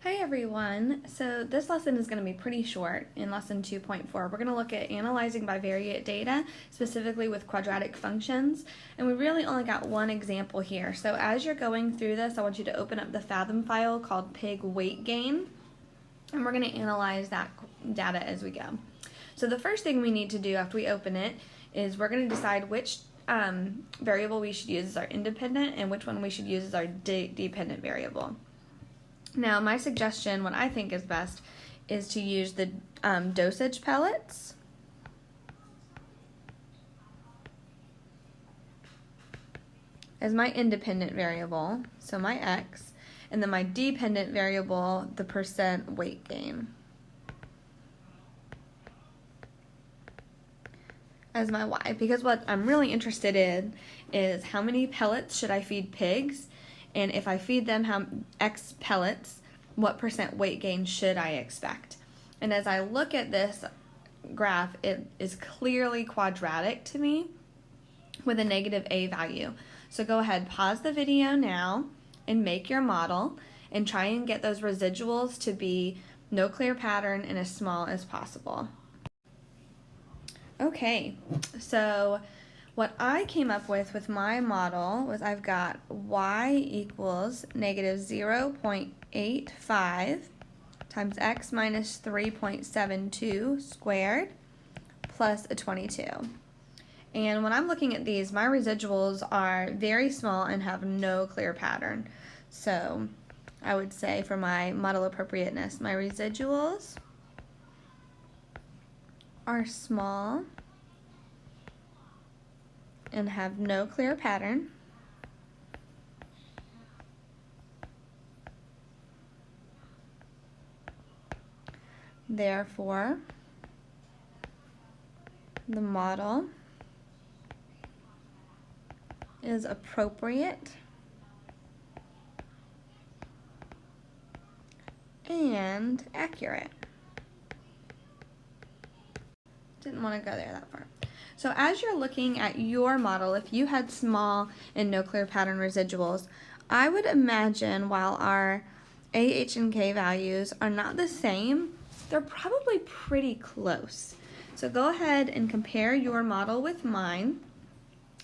Hi everyone. So this lesson is going to be pretty short. In lesson 2.4, we're going to look at analyzing bivariate data, specifically with quadratic functions, and we really only got one example here. So as you're going through this, I want you to open up the Fathom file called pig weight gain, and we're going to analyze that data as we go. So the first thing we need to do after we open it is we're going to decide which variable we should use as our independent and which one we should use as our dependent variable. Now, my suggestion, what I think is best, is to use the dosage pellets as my independent variable, so my x, and then my dependent variable, the percent weight gain, as my y, because what I'm really interested in is how many pellets should I feed pigs, and if I feed them how X pellets, what percent weight gain should I expect? And as I look at this graph, it is clearly quadratic to me with a negative a value. So go ahead, pause the video now and make your model and try and get those residuals to be no clear pattern and as small as possible. Okay, so what I came up with my model was I've got y equals negative 0.85 times x minus 3.72 squared plus a 22. And when I'm looking at these, my residuals are very small and have no clear pattern. So I would say for my model appropriateness, my residuals are small and have no clear pattern. Therefore, the model is appropriate and accurate. Didn't want to go there that far. So as you're looking at your model, if you had small and no clear pattern residuals, I would imagine while our A, H, and K values are not the same, they're probably pretty close. So go ahead and compare your model with mine.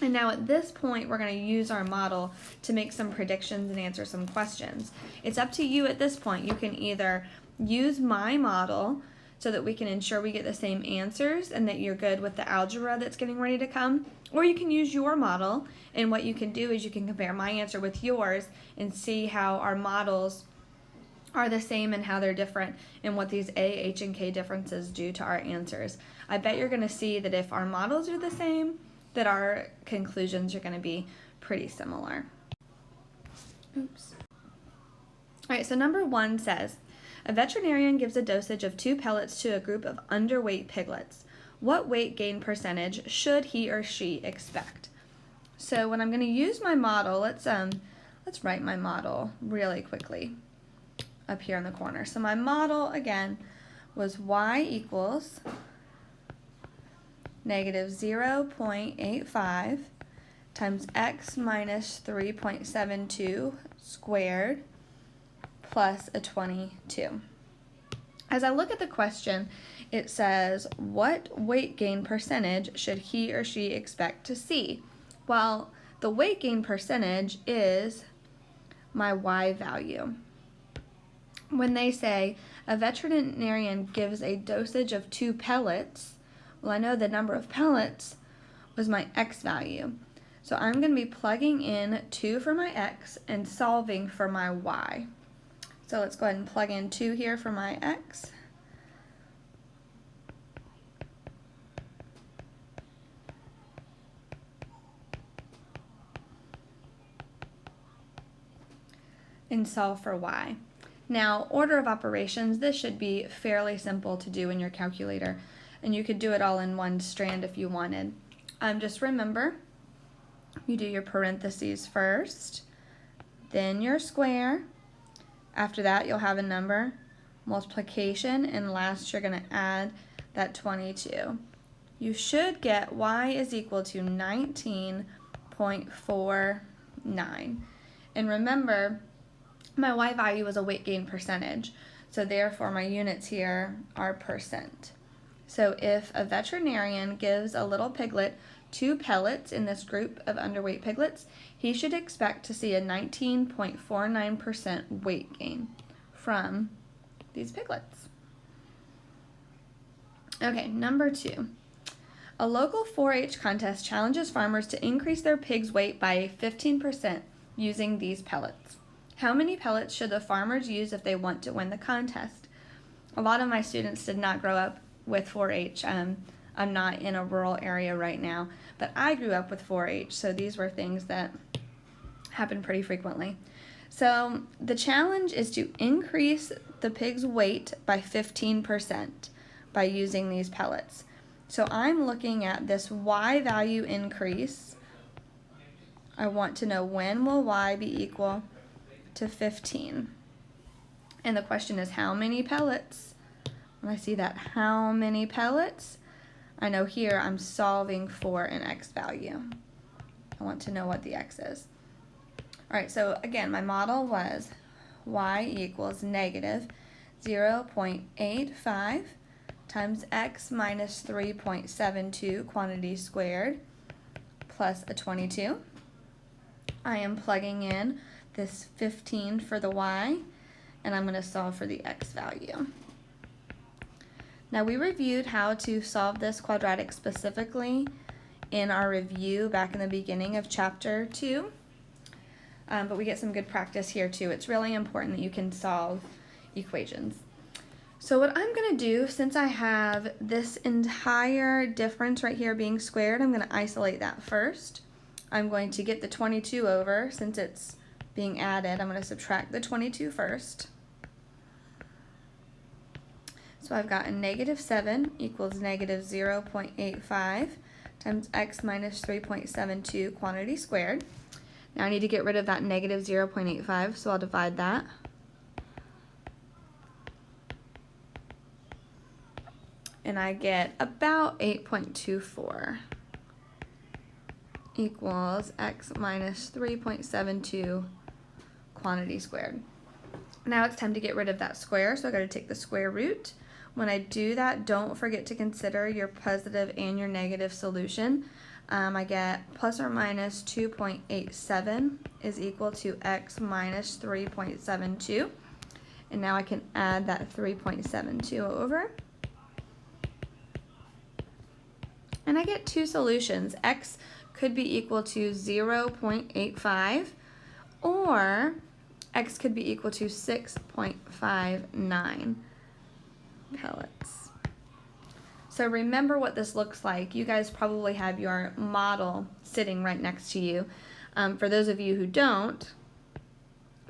And now at this point, we're going to use our model to make some predictions and answer some questions. It's up to you at this point. You can either use my model so that we can ensure we get the same answers and that you're good with the algebra that's getting ready to come, or you can use your model, and what you can do is you can compare my answer with yours and see how our models are the same and how they're different and what these A, H, and K differences do to our answers. I bet you're going to see that if our models are the same, that our conclusions are going to be pretty similar. Oops. All right, so number 1 says, a veterinarian gives a dosage of 2 pellets to a group of underweight piglets. What weight gain percentage should he or she expect? So when I'm going to use my model, let's write my model really quickly up here in the corner. So my model, again, was y equals negative 0.85 times x minus 3.72 squared plus a 22. As I look at the question, it says, what weight gain percentage should he or she expect to see? Well, the weight gain percentage is my y value. When they say a veterinarian gives a dosage of 2 pellets, well, I know the number of pellets was my x value. So I'm going to be plugging in 2 for my x and solving for my y. So let's go ahead and plug in 2 here for my x. And solve for y. Now, order of operations, this should be fairly simple to do in your calculator, and you could do it all in one strand if you wanted. Just remember, you do your parentheses first, then your square. After that, you'll have a number, multiplication, and last you're going to add that 22. You should get y is equal to 19.49. And remember, my Y value is a weight gain percentage. So therefore my units here are percent. So if a veterinarian gives a little piglet 2 pellets in this group of underweight piglets, he should expect to see a 19.49% weight gain from these piglets. Okay, number 2. A local 4-H contest challenges farmers to increase their pig's weight by 15% using these pellets. How many pellets should the farmers use if they want to win the contest? A lot of my students did not grow up with 4-H. I'm not in a rural area right now, but I grew up with 4-H, so these were things that happened pretty frequently. So the challenge is to increase the pig's weight by 15% by using these pellets. So I'm looking at this Y value increase. I want to know when will Y be equal to 15. And the question is how many pellets? When I see that how many pellets, I know here I'm solving for an X value. I want to know what the X is. All right, so again, my model was Y equals negative 0.85 times X minus 3.72 quantity squared plus a 22. I am plugging in this 15 for the Y, and I'm going to solve for the X value. Now we reviewed how to solve this quadratic specifically in our review back in the beginning of chapter 2, but we get some good practice here too. It's really important that you can solve equations. So what I'm going to do, since I have this entire difference right here being squared, I'm going to isolate that first. I'm going to get the 22 over, since it's being added, I'm going to subtract the 22 first. So I've got a negative 7 equals negative 0.85 times X minus 3.72 quantity squared. Now I need to get rid of that negative 0.85, so I'll divide that. And I get about 8.24 equals X minus 3.72 quantity squared. Now it's time to get rid of that square, so I've got to take the square root. When I do that, don't forget to consider your positive and your negative solution. I get plus or minus 2.87 is equal to X minus 3.72. And now I can add that 3.72 over. And I get two solutions. X could be equal to 0.85, or X could be equal to 6.59 pellets. So remember what this looks like. You guys probably have your model sitting right next to you. For those of you who don't,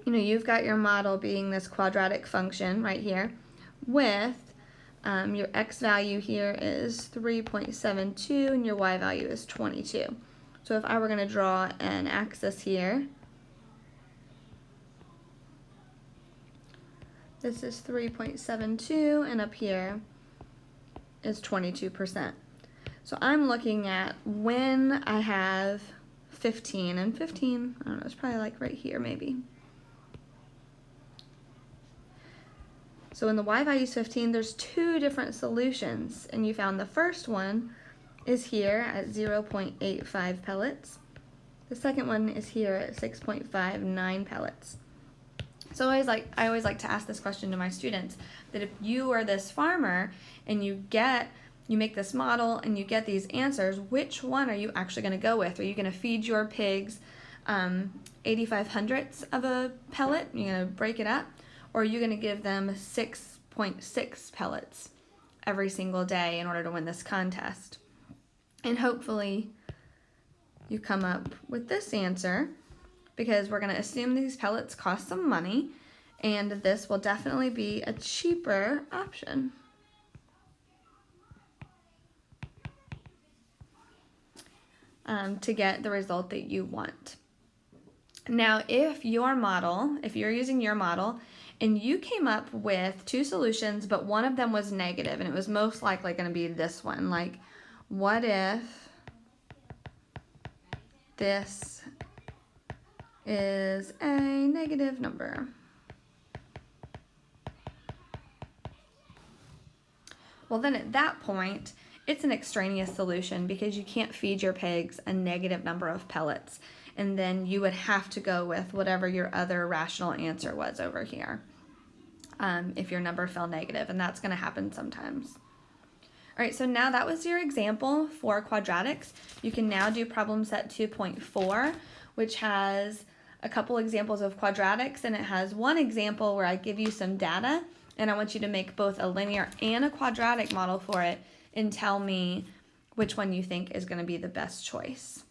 you've got your model being this quadratic function right here with your X value here is 3.72 and your Y value is 22. So if I were going to draw an axis here, this is 3.72 and up here is 22%. So I'm looking at when I have 15, and 15, I don't know, it's probably like right here maybe. So when the Y value is 15, there's two different solutions, and you found the first one is here at 0.85 pellets. The second one is here at 6.59 pellets. So I always like to ask this question to my students, that if you are this farmer and you make this model and you get these answers, which one are you actually going to go with? Are you going to feed your pigs 85 hundredths of a pellet? You're going to break it up? Or are you going to give them 6.6 pellets every single day in order to win this contest? And hopefully you come up with this answer, because we're going to assume these pellets cost some money, and this will definitely be a cheaper option. To get the result that you want. Now, if you're using your model, and you came up with two solutions, but one of them was negative, and it was most likely going to be this one. Like, what if this is a negative number? Well, then at that point, it's an extraneous solution because you can't feed your pigs a negative number of pellets. And then you would have to go with whatever your other rational answer was over here if your number fell negative, and that's going to happen sometimes. All right, so now that was your example for quadratics. You can now do problem set 2.4, which has a couple examples of quadratics, and it has one example where I give you some data, and I want you to make both a linear and a quadratic model for it and tell me which one you think is going to be the best choice.